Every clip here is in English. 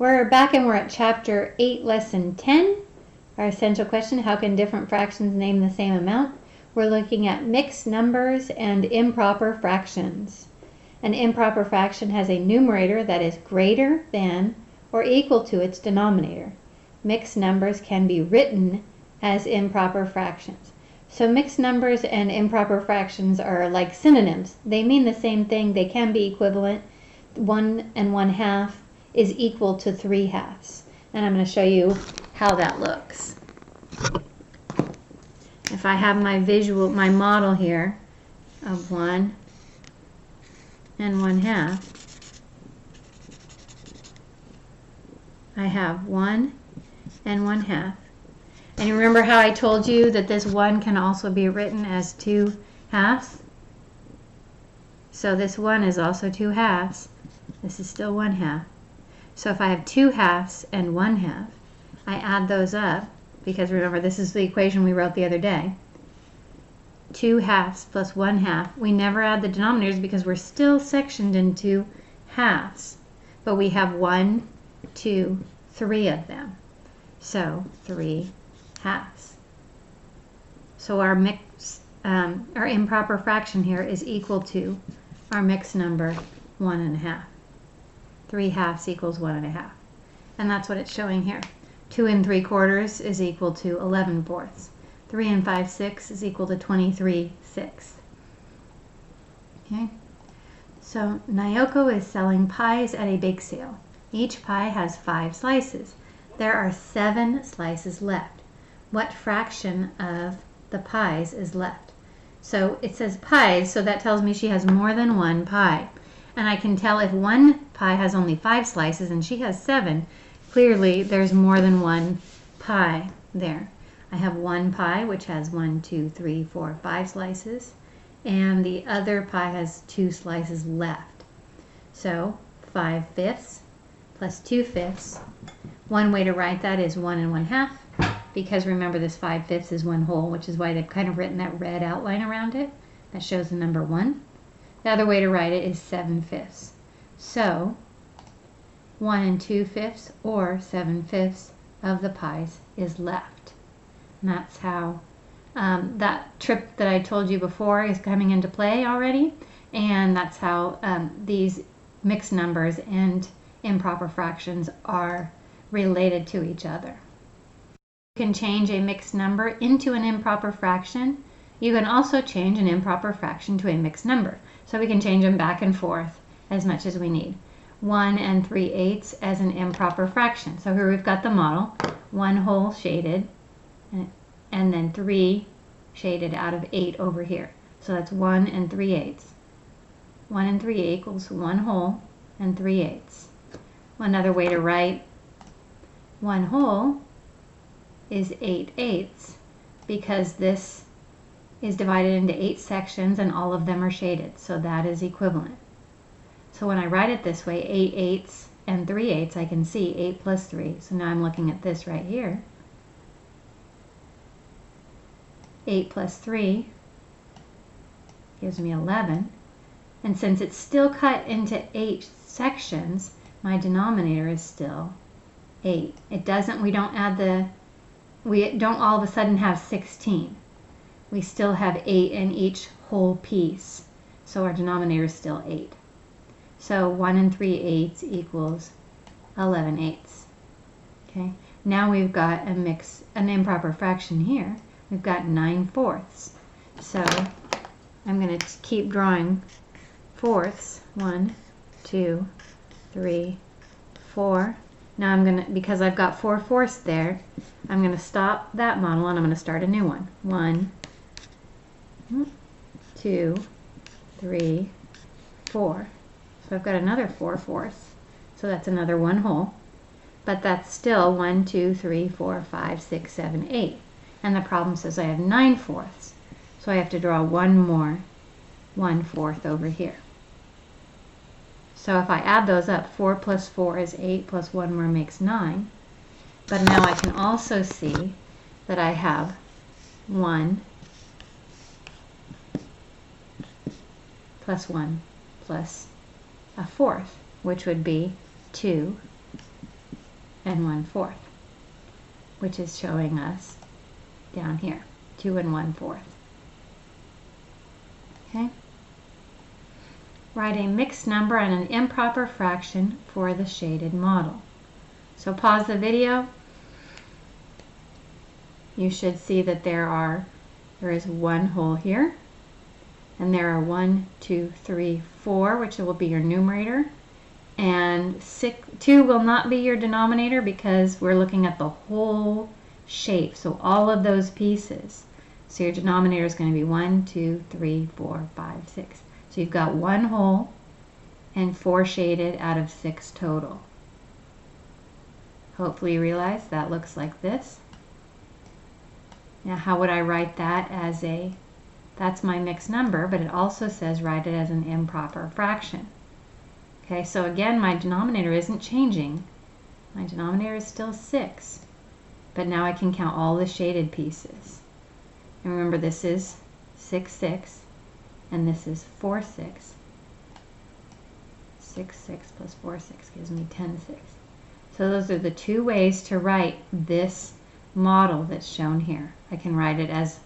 We're back and we're at chapter 8, lesson 10. Our essential question, how can different fractions name the same amount? We're looking at mixed numbers and improper fractions. An improper fraction has a numerator that is greater than or equal to its denominator. Mixed numbers can be written as improper fractions. So mixed numbers and improper fractions are like synonyms. They mean the same thing. They can be equivalent. 1 1/2 is equal to 3/2. And I'm going to show you how that looks. If I have my model here of 1 1/2, I have 1 1/2. And you remember how I told you that this 1 can also be written as 2/2? So this 1 is also 2/2. This is still 1/2. So if I have 2/2 and 1/2, I add those up, because remember this is the equation we wrote the other day. 2/2 plus 1/2. We never add the denominators because we're still sectioned into halves. But we have 1, 2, 3 of them. So 3/2. So our improper fraction here is equal to our mixed number 1 1/2. 3/2 equals 1 1/2. And that's what it's showing here. 2 3/4 is equal to 11/4. 3 5/6 is equal to 23/6. Okay. So Nyoko is selling pies at a bake sale. Each pie has 5 slices. There are 7 slices left. What fraction of the pies is left? So it says pies, so that tells me she has more than one pie. And I can tell if one pie has only 5 slices and she has 7, clearly there's more than one pie there. I have one pie which has 1, 2, 3, 4, 5 slices, and the other pie has 2 slices left. So 5/5 plus 2/5. One way to write that is 1 1/2, because remember this 5/5 is 1 whole, which is why they've kind of written that red outline around it. That shows the number 1. The other way to write it is 7/5. So 1 2/5 or 7/5 of the pies is left. And that's how that trick that I told you before is coming into play already. And that's how these mixed numbers and improper fractions are related to each other. You can change a mixed number into an improper fraction. You can also change an improper fraction to a mixed number. So we can change them back and forth as much as we need. 1 3/8 as an improper fraction. So here we've got the model, 1 whole shaded, and then 3 shaded out of 8 over here. So that's 1 3/8. 1 3/8 equals 1 whole and 3/8. Another way to write 1 whole is 8/8, because this is divided into 8 sections and all of them are shaded, so that is equivalent. So when I write it this way, 8/8 and 3/8, I can see 8 plus 3. So now I'm looking at this right here. 8 plus 3 gives me 11. And since it's still cut into 8 sections, my denominator is still 8. We don't all of a sudden have 16. We still have 8 in each whole piece. So our denominator is still 8. So 1 3/8 equals 11/8. Okay. Now we've got an improper fraction here. We've got 9/4. So I'm going to keep drawing fourths. 1, 2, 3, 4. Now I'm going to, because I've got 4/4 there, I'm going to stop that model and I'm going to start a new one. 1, 2, 3, 4. So I've got another 4/4. So that's another 1 whole. But that's still 1, 2, 3, 4, 5, 6, 7, 8. And the problem says I have 9/4. So I have to draw one more 1/4 over here. So if I add those up, 4 plus 4 is 8, plus 1 more makes 9. But now I can also see that I have 1 plus 1 plus a fourth, which would be 2 and 1/4, which is showing us down here, 2 and 1/4. Okay? Write a mixed number and an improper fraction for the shaded model. So pause the video. You should see that there is one whole here, and there are 1, 2, 3, 4, which will be your numerator, and 2 will not be your denominator because we're looking at the whole shape, so all of those pieces. So your denominator is going to be 1, 2, 3, 4, 5, 6. So you've got one whole and 4 shaded out of 6 total. Hopefully you realize that looks like this. Now how would I write that as that's my mixed number, but it also says write it as an improper fraction. Okay, so again, my denominator isn't changing. My denominator is still 6, but now I can count all the shaded pieces. And remember, this is 6, 6, and this is 4, 6. 6, 6 plus 4, 6 gives me 10, 6. So those are the two ways to write this model that's shown here. I can write it as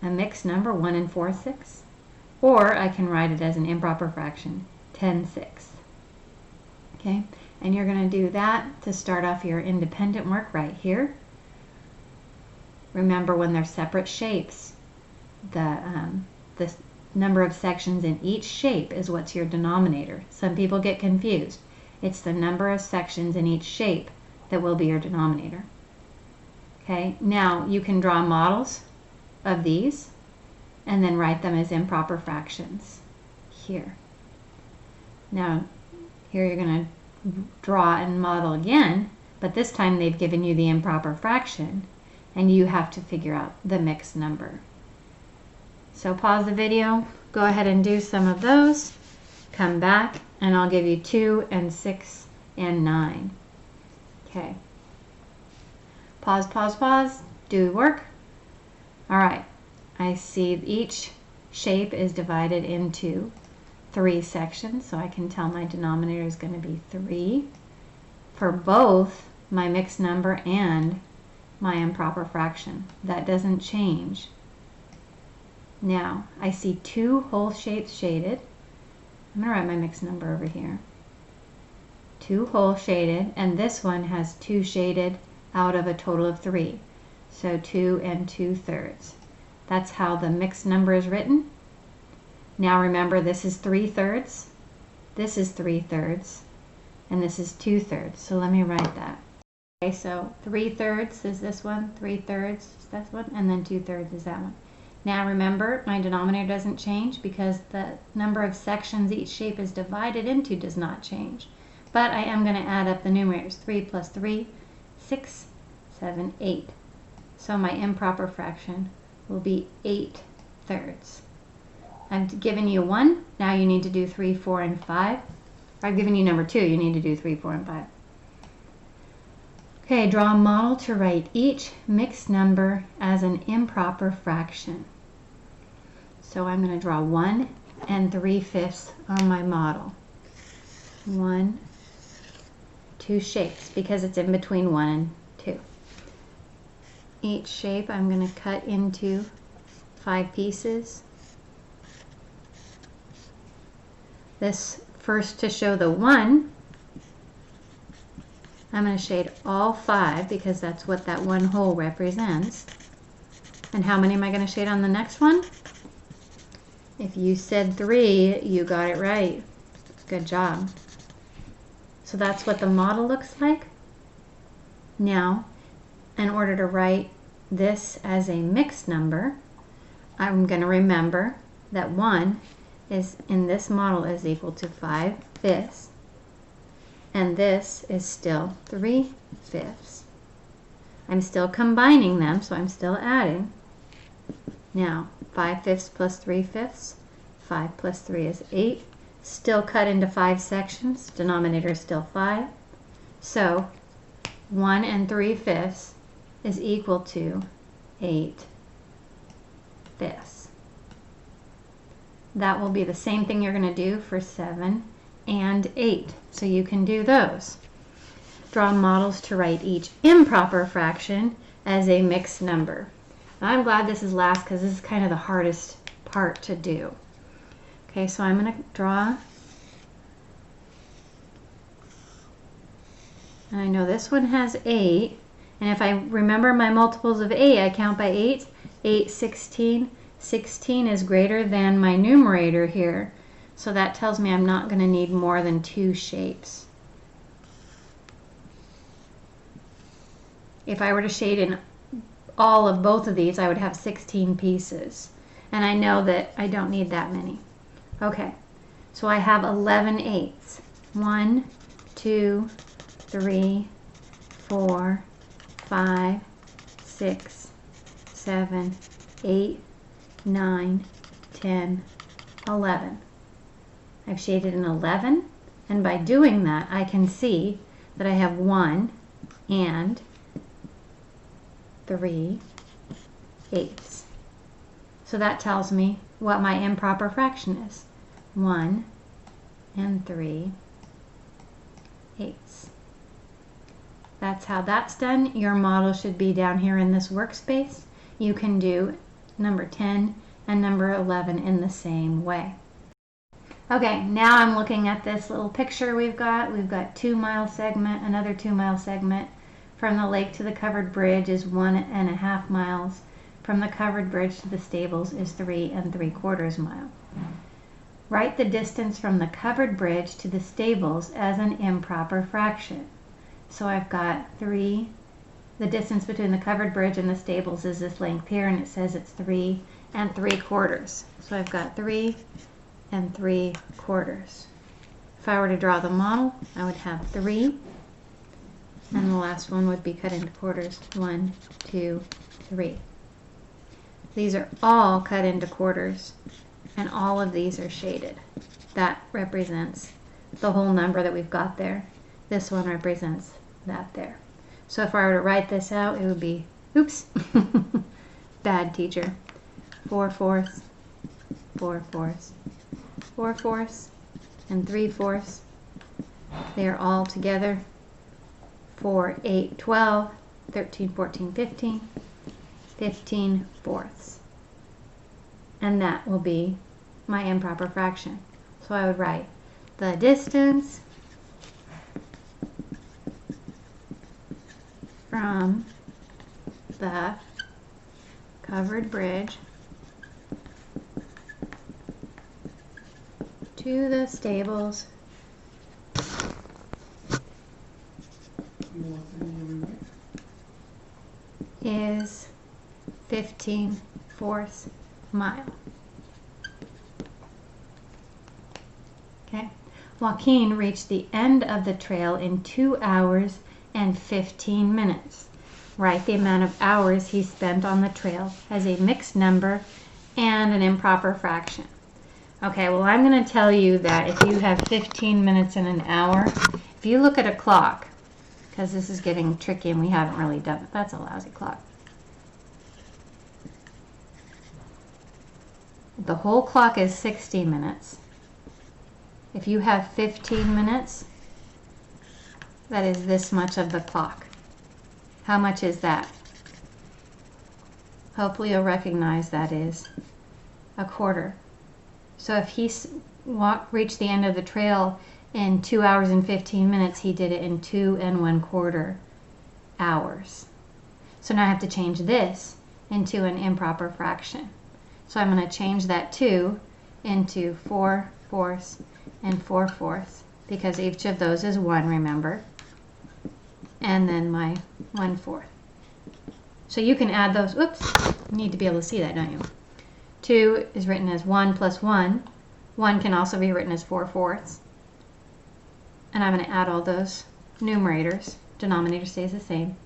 a mixed number, 1 and 4, 6, or I can write it as an improper fraction, 10, 6. Okay, and you're going to do that to start off your independent work right here. Remember, when they're separate shapes, the number of sections in each shape is what's your denominator. Some people get confused. It's the number of sections in each shape that will be your denominator. Okay, now you can draw models of these and then write them as improper fractions here. Now here you're going to draw and model again, but this time they've given you the improper fraction and you have to figure out the mixed number. So pause the video, go ahead and do some of those, come back, and I'll give you 2 and 6 and 9. Okay. Pause, pause, pause, do work. All right, I see each shape is divided into 3 sections, so I can tell my denominator is going to be 3 for both my mixed number and my improper fraction. That doesn't change. Now, I see 2 whole shapes shaded. I'm going to write my mixed number over here. 2 whole shaded, and this one has 2 shaded out of a total of 3. So 2 and 2/3. That's how the mixed number is written. Now remember, this is 3/3, this is 3/3, and this is 2/3. So let me write that. Okay, so 3/3 is this one, 3/3 is this one, and then 2/3 is that one. Now remember, my denominator doesn't change because the number of sections each shape is divided into does not change. But I am going to add up the numerators. 3 plus 3, 6, 7, 8. So my improper fraction will be 8/3. I've given you 1. Now you need to do 3, 4, and 5. I've given you number 2. You need to do 3, 4, and 5. Okay, draw a model to write each mixed number as an improper fraction. So I'm going to draw 1 and 3/5 on my model. 1, 2 shapes because it's in between 1 and 2. Each shape I'm going to cut into 5 pieces. This first, to show the 1, I'm going to shade all 5 because that's what that one hole represents. And how many am I going to shade on the next one? If you said 3, you got it right. Good job. So that's what the model looks like. Now, in order to write this as a mixed number, I'm going to remember that 1 is in this model is equal to 5/5, and this is still 3/5. I'm still combining them, so I'm still adding. Now, 5/5 plus 3/5, 5 plus 3 is 8. Still cut into 5 sections. Denominator is still 5. So 1 and 3/5 is equal to 8/5. That will be the same thing you're going to do for 7 and 8. So you can do those. draw models to write each improper fraction as a mixed number. Now, I'm glad this is last because this is kind of the hardest part to do. Okay, so I'm going to draw, and I know this one has 8, and if I remember my multiples of 8, I count by 8. 8, 16. 16 is greater than my numerator here, so that tells me I'm not going to need more than 2 shapes. If I were to shade in all of both of these, I would have 16 pieces, and I know that I don't need that many. Okay, so I have 11 eighths. 1, 2, 3, 4, 5, 6, 7, 8, 9, 10, 11. I've shaded an 11, and by doing that, I can see that I have 1 and 3 eighths. So that tells me what my improper fraction is. 1 and 3 eighths. That's how that's done. Your model should be down here in this workspace. You can do number 10 and number 11 in the same way. Okay, now I'm looking at this little picture we've got. We've got 2-mile segment, another 2-mile segment. From the lake to the covered bridge is 1.5 miles. From the covered bridge to the stables is 3 3/4 miles. Write the distance from the covered bridge to the stables as an improper fraction. So I've got 3. The distance between the covered bridge and the stables is this length here, and it says it's 3 3/4. So I've got 3 3/4. If I were to draw the model, I would have 3, and the last one would be cut into quarters. 1, 2, 3. These are all cut into quarters, and all of these are shaded. That represents the whole number that we've got there. This one represents that there. So if I were to write this out, it would be, oops, bad teacher, 4/4, 4/4, 4/4, and 3/4. They are all together 4, 8, 12, 13, 14, 15, 15/4. And that will be my improper fraction. So I would write the distance from the covered bridge to the stables is 15/4 mile. Okay. Joaquin reached the end of the trail in 2 hours and 15 minutes. Write the amount of hours he spent on the trail as a mixed number and an improper fraction. Okay, well, I'm going to tell you that if you have 15 minutes in an hour, if you look at a clock, because this is getting tricky and we haven't really done it. That's a lousy clock. The whole clock is 60 minutes. If you have 15 minutes, that is this much of the clock. How much is that? Hopefully you'll recognize that is a quarter. So if he reached the end of the trail in 2 hours and 15 minutes, he did it in 2 1/4 hours. So now I have to change this into an improper fraction. So I'm going to change that 2 into 4/4 and 4/4, because each of those is 1, remember? And then my 1/4. So you can add those. Oops, you need to be able to see that, don't you? 2 is written as 1 plus 1. 1 can also be written as 4/4. And I'm going to add all those numerators. Denominator stays the same.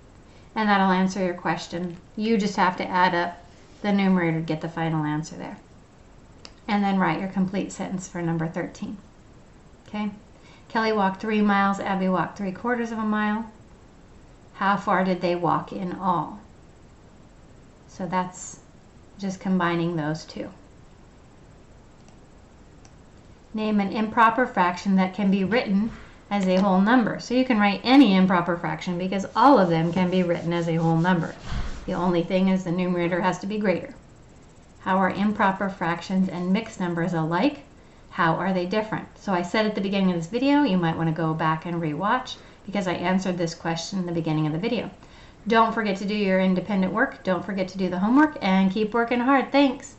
And that'll answer your question. You just have to add up the numerator to get the final answer there. And then write your complete sentence for number 13. Okay? Kelly walked 3 miles. Abby walked 3/4 of a mile. How far did they walk in all? So that's just combining those two. Name an improper fraction that can be written as a whole number. So you can write any improper fraction because all of them can be written as a whole number. The only thing is the numerator has to be greater. How are improper fractions and mixed numbers alike? How are they different? So I said at the beginning of this video, you might want to go back and rewatch because I answered this question in the beginning of the video. Don't forget to do your independent work. Don't forget to do the homework and keep working hard. Thanks.